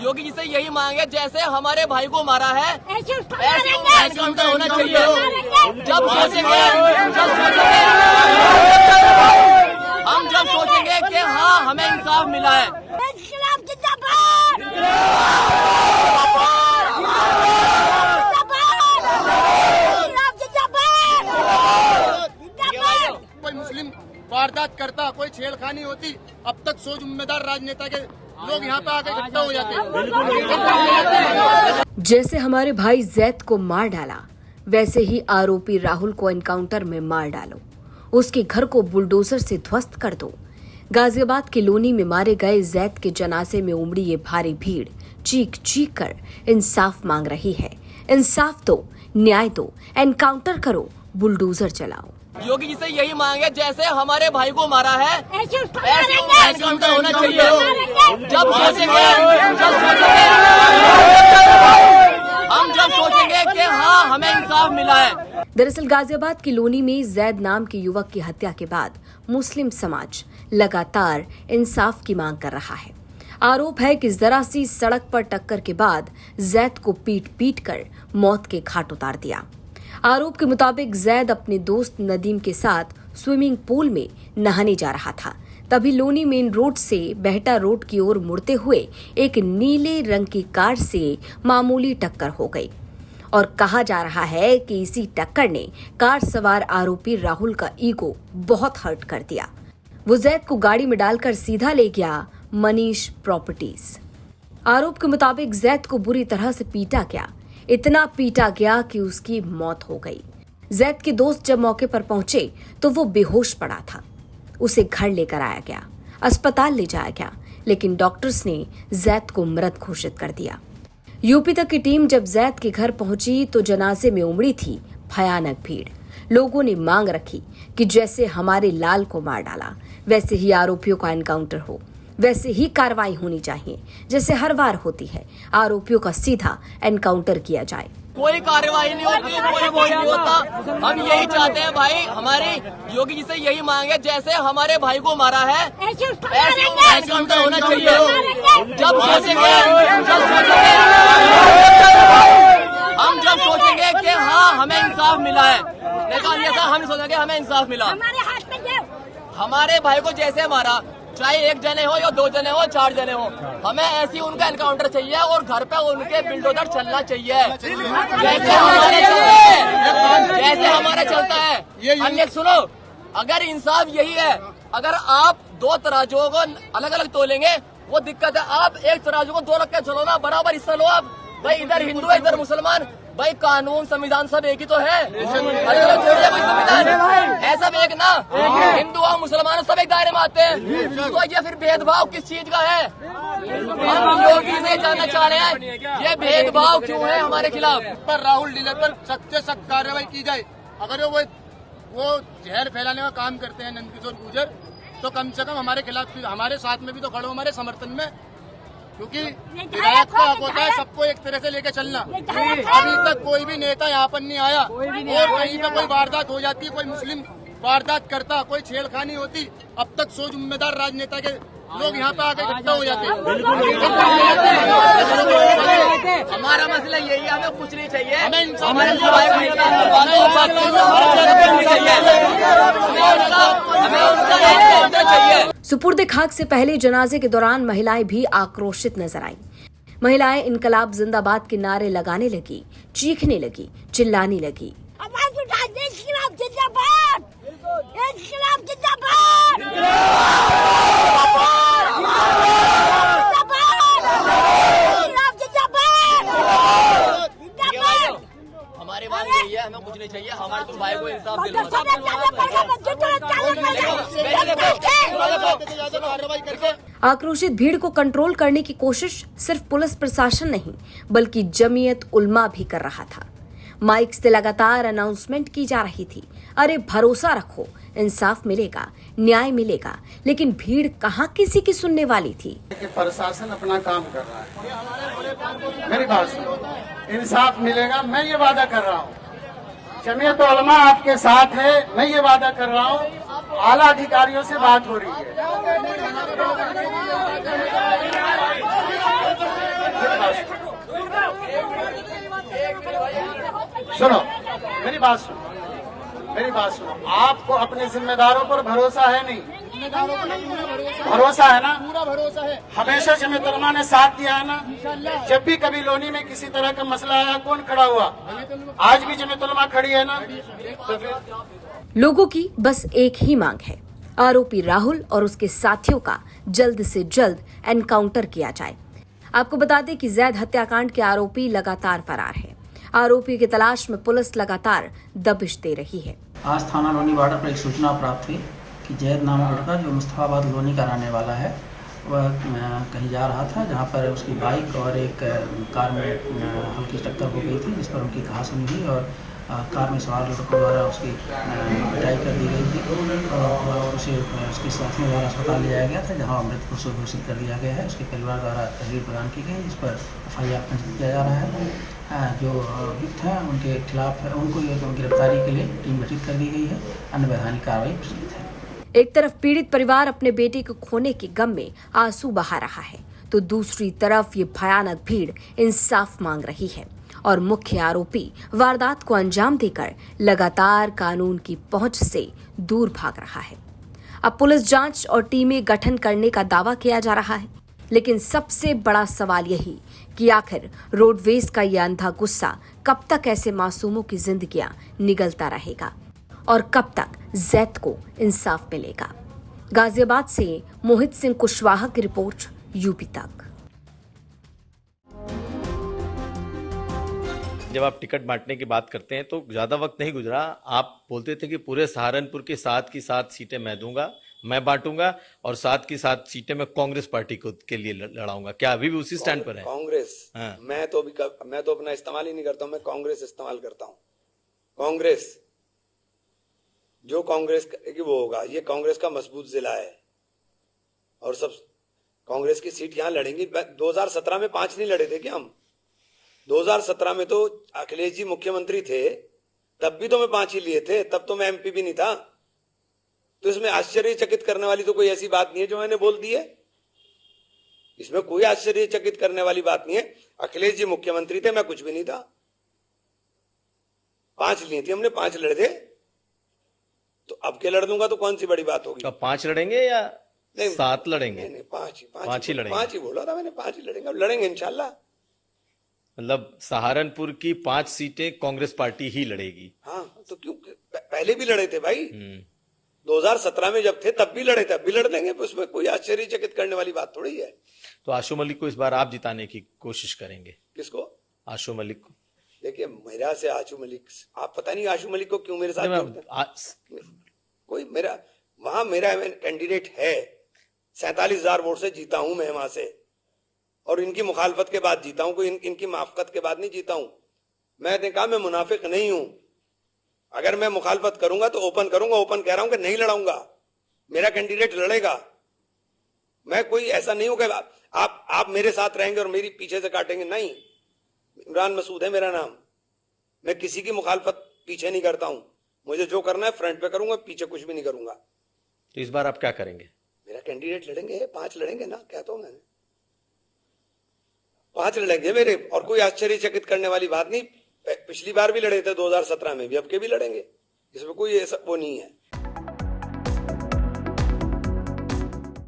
योगी जी से यही मांग है, जैसे हमारे भाई को मारा है ऐसे एनकाउंटर होना चाहिए। जब सोचेंगे हम जब सोचेंगे कि हाँ हमें इंसाफ मिला है। कोई मुस्लिम वारदात करता, कोई छेड़खानी होती, अब तक 100 जिम्मेदार राजनेता के लोग यहाँ पे आके इकट्ठा हो जाते। जैसे हमारे भाई जैद को मार डाला, वैसे ही आरोपी राहुल को एनकाउंटर में मार डालो, उसके घर को बुलडोजर से ध्वस्त कर दो। गाजियाबाद के लोनी में मारे गए जैद के जनाजे में उमड़ी ये भारी भीड़ चीख चीख कर इंसाफ मांग रही है। इंसाफ दो, न्याय दो, एनकाउंटर करो, बुलडोजर चलाओ। योगी जी से यही मांग है, जैसे हमारे भाई को मारा है ऐसे एनकाउंटर होना चाहिए। जब सोचेंगे हम जब सोचेंगे कि हाँ हमें इंसाफ मिला है। दरअसल गाजियाबाद की लोनी में जैद नाम के युवक की हत्या के बाद मुस्लिम समाज लगातार इंसाफ की मांग कर रहा है। आरोप है कि जरा सी सड़क पर टक्कर के बाद जैद को पीट पीट कर मौत के घाट उतार दिया। आरोप के मुताबिक जैद अपने दोस्त नदीम के साथ स्विमिंग पूल में नहाने जा रहा था, तभी लोनी मेन रोड से बेहटा रोड की ओर मुड़ते हुए एक नीले रंग की कार से मामूली टक्कर हो गई और कहा जा रहा है कि इसी टक्कर ने कार सवार आरोपी राहुल का ईगो बहुत हर्ट कर दिया। वो जैद को गाड़ी में डालकर सीधा ले गया मनीष प्रॉपर्टीज। आरोप के मुताबिक जैद को बुरी तरह से पीटा गया, इतना पीटा गया कि उसकी मौत हो गई। जैद के दोस्त जब मौके पर पहुंचे तो वो बेहोश पड़ा था। उसे घर लेकर आया गया, अस्पताल ले जाया गया, लेकिन डॉक्टर्स ने जैद को मृत घोषित कर दिया। यूपी तक की टीम जब जैद के घर पहुंची तो जनाजे में उमड़ी थी भयानक भीड़। लोगों ने मांग रखी कि जैसे हमारे लाल को मार डाला, वैसे ही आरोपियों का एनकाउंटर हो, वैसे ही कार्रवाई होनी चाहिए जैसे हर बार होती है। आरोपियों का सीधा एनकाउंटर किया जाए। कोई कार्रवाई नहीं होती, कोई वो नहीं होता। हम यही चाहते हैं भाई, हमारी योगी जी से यही मांग है, जैसे हमारे भाई को मारा है ऐसे एनकाउंटर होना चाहिए। जब सोचेंगे हम जब सोचेंगे कि हाँ हमें इंसाफ मिला है, लेकिन ऐसा हम सोचेंगे हमें इंसाफ मिला। हमारे भाई को जैसे मारा, चाहे एक जने हो या 2 जने हो, 4 जने हो, हमें ऐसी उनका एनकाउंटर चाहिए और घर पे उनके बुलडोजर चलना चाहिए जैसे हमारा चलता है। अन्य सुनो, अगर इंसाफ यही है, अगर आप 2 तराजुओं को अलग अलग तोलेंगे वो दिक्कत है। आप एक तराजू को 2 रख के चलो ना, बराबर हिस्सा लो आप। भाई इधर हिंदू है इधर मुसलमान, भाई कानून संविधान सब एक ही तो है। संविधान है सब एक ना, हिंदू और मुसलमान सब एक दायरे में आते हैं, तो ये फिर भेदभाव किस चीज का है? हम योगी से जानना चाह रहे हैं ये भेदभाव क्यों है हमारे खिलाफ। पर राहुल डीलर पर सख्त से सख्त कार्रवाई की जाए। अगर वो जहर फैलाने का काम करते हैं नंदकिशोर गुर्जर, तो कम से कम हमारे खिलाफ, हमारे साथ में भी तो खड़ो, हमारे समर्थन में, क्योंकि विधायक का हक होता है सबको एक तरह से लेके चलना। अभी तक कोई भी नेता यहाँ पर नहीं आया, और कहीं पे कोई वारदात हो जाती, कोई मुस्लिम वारदात करता, कोई छेड़खानी होती, अब तक 100 जिम्मेदार राजनेता के लोग यहाँ पे आके इकट्ठा हो जाते। हमारा मसला यही है, हमें कुछ नहीं चाहिए, हमें सुपुर्द खाक से पहले जनाजे के दौरान महिलाएं भी आक्रोशित नजर आईं। महिलाएं इनकलाब जिंदाबाद के नारे लगाने लगी, चीखने लगी, चिल्लाने लगी। हमारी बात यही है, हमें कुछ नहीं चाहिए, हमारे तो भाई को इंसाफ दिलवाओ। आक्रोशित भीड़ को कंट्रोल करने की कोशिश सिर्फ पुलिस प्रशासन नहीं बल्कि जमीयत उल्मा भी कर रहा था। माइक से लगातार अनाउंसमेंट की जा रही थी, अरे भरोसा रखो, इंसाफ मिलेगा, न्याय मिलेगा। लेकिन भीड़ कहाँ किसी की सुनने वाली थी। प्रशासन अपना काम कर रहा है, मेरी बात सुनो, इंसाफ मिलेगा, मैं ये वादा कर रहा हूँ। जमीयत उलमा आपके साथ है, मैं ये वादा कर रहा हूँ। आला अधिकारियों से बात हो रही है। सुनो मेरी बात सुनो, मेरी बात सुनो। आपको अपने जिम्मेदारों पर भरोसा है नहीं? जिम्मेदारों पर भरोसा है ना? पूरा भरोसा है। हमेशा जमीयत उलमा ने साथ दिया है ना? जब भी कभी लोनी में किसी तरह का मसला आया कौन खड़ा हुआ? आज भी जमीयत उलमा खड़ी है ना? तो फिर लोगों की बस एक ही मांग है, आरोपी राहुल और उसके साथियों का जल्द से जल्द एनकाउंटर किया जाए। आपको बता दें कि जैद हत्याकांड के आरोपी लगातार फरार है। आरोपी की तलाश में पुलिस लगातार दबिश दे रही है। आज थाना लोनी बॉर्डर पर एक सूचना प्राप्त हुई कि जैद नाम का लड़का जो मुस्तफाबाद लोनी का रहने वाला है, वह कहीं जा रहा था जहां पर उसकी बाइक और एक कार में हल्की टक्कर हो गई थी, जिस पर उनकी कहासुनी हुई और कार में सवार लड़कों द्वारा उसकी पिटाई कर दी गई थी और उसे उसके साथियों द्वारा अस्पताल ले जाया गया था, जहां मृत घोषित कर दिया गया है। उसके परिवार द्वारा तहरीर प्रदान की गई, जिस पर FIR पंजीकृत किया जा रहा है। जो अभियुक्त हैं उनके खिलाफ उनको गिरफ्तारी के लिए टीम गठित कर दी गई है। अन्य वैधानिक कार्रवाई प्रचलित है। एक तरफ पीड़ित परिवार अपने बेटे को खोने के गम में आंसू बहा रहा है, तो दूसरी तरफ ये भयानक भीड़ इंसाफ मांग रही है और मुख्य आरोपी वारदात को अंजाम देकर लगातार कानून की पहुंच से दूर भाग रहा है। अब पुलिस जांच और टीमें गठन करने का दावा किया जा रहा है, लेकिन सबसे बड़ा सवाल यही कि आखिर रोडवेज का यह अंधा गुस्सा कब तक ऐसे मासूमों की जिंदगियां निगलता रहेगा और कब तक जैद को इंसाफ मिलेगा। गाजियाबाद से मोहित सिंह कुशवाहा की रिपोर्ट, यूपी तक। जब आप टिकट बांटने की बात करते हैं तो ज़्यादा वक्त नहीं गुजरा, आप बोलते थे कि पूरे सहारनपुर की 7 की 7 सीटें मैं दूंगा, मैं बांटूंगा और 7 की 7 सीटें मैं कांग्रेस पार्टी को के लिए लड़ाऊंगा। क्या अभी भी उसी स्टैंड पर है? कांग्रेस? हाँ। मैं तो अपना इस्तेमाल ही नहीं करता हूं, मैं कांग्रेस इस्तेमाल करता हूं। कांग्रेस जो कांग्रेस की वो होगा। ये कांग्रेस का मजबूत जिला है और सब कांग्रेस की सीट यहां लड़ेंगी। 2017 में 5 नहीं लड़े थे क्या हम? 2017 में तो अखिलेश जी मुख्यमंत्री थे, तब भी तो मैं 5 ही लिए थे, तब तो मैं MP भी नहीं था। तो इसमें आश्चर्यचकित करने वाली तो कोई ऐसी बात नहीं है जो मैंने बोल दी है। इसमें कोई आश्चर्यचकित करने वाली बात नहीं है। अखिलेश जी मुख्यमंत्री थे, मैं कुछ भी नहीं था। 5 लिए थी हमने, 5 लड़े थे। तो अब के लड़ दूंगा तो कौन सी बड़ी बात होगी? तो 5 लड़ेंगे या 7 लड़ेंगे? नहीं, 5 ही लड़ेंगे। 5 ही बोला था मैंने, 5 ही लड़ेंगे। अब लड़ेंगे इंशाल्लाह। मतलब सहारनपुर की 5 सीटें कांग्रेस पार्टी ही लड़ेगी। हाँ, तो क्यों? पहले भी लड़े थे भाई। 2017 में जब थे तब भी लड़े थे, अब भी लड़ देंगे। उसमें कोई आश्चर्यचकित करने वाली बात थोड़ी है। तो आशु मलिक को इस बार आप जिताने की कोशिश करेंगे? किसको? आशु मलिक को। देखिए, मेरा से आशु मलिक, आप पता नहीं आशु मलिक को क्यों मेरे साथ जोड़ते हैं। कोई मेरा वहां मेरा कैंडिडेट है। 47,000 वोट से जीता हूं मैं वहां से, और इनकी मुखालफत के बाद जीता हूं। कोई इनकी माफकत के बाद नहीं जीता हूं। मैंने कहा मैं मुनाफिक नहीं हूं। अगर मैं मुखालफत करूंगा तो ओपन करूंगा। ओपन कह रहा हूं कि नहीं लड़ाऊंगा, मेरा कैंडिडेट लड़ेगा। मैं कोई ऐसा नहीं हूं कि आप मेरे साथ रहेंगे और मेरी पीछे से काटेंगे। नहीं, इमरान मसूद है मेरा नाम। मैं किसी की मुखालफत पीछे नहीं करता हूं। मुझे जो करना है फ्रंट पे करूंगा, पीछे कुछ भी नहीं करूंगा। तो इस बार आप क्या करेंगे? मेरा कैंडिडेट लड़ेंगे, 5 लड़ेंगे ना, कहता हूं मैंने। 5 लड़ेंगे मेरे, और कोई आश्चर्यचकित करने वाली बात नहीं। पिछली बार भी लड़े थे 2017 में भी, अब के भी लड़ेंगे। इसमें कोई ऐसा वो नहीं है।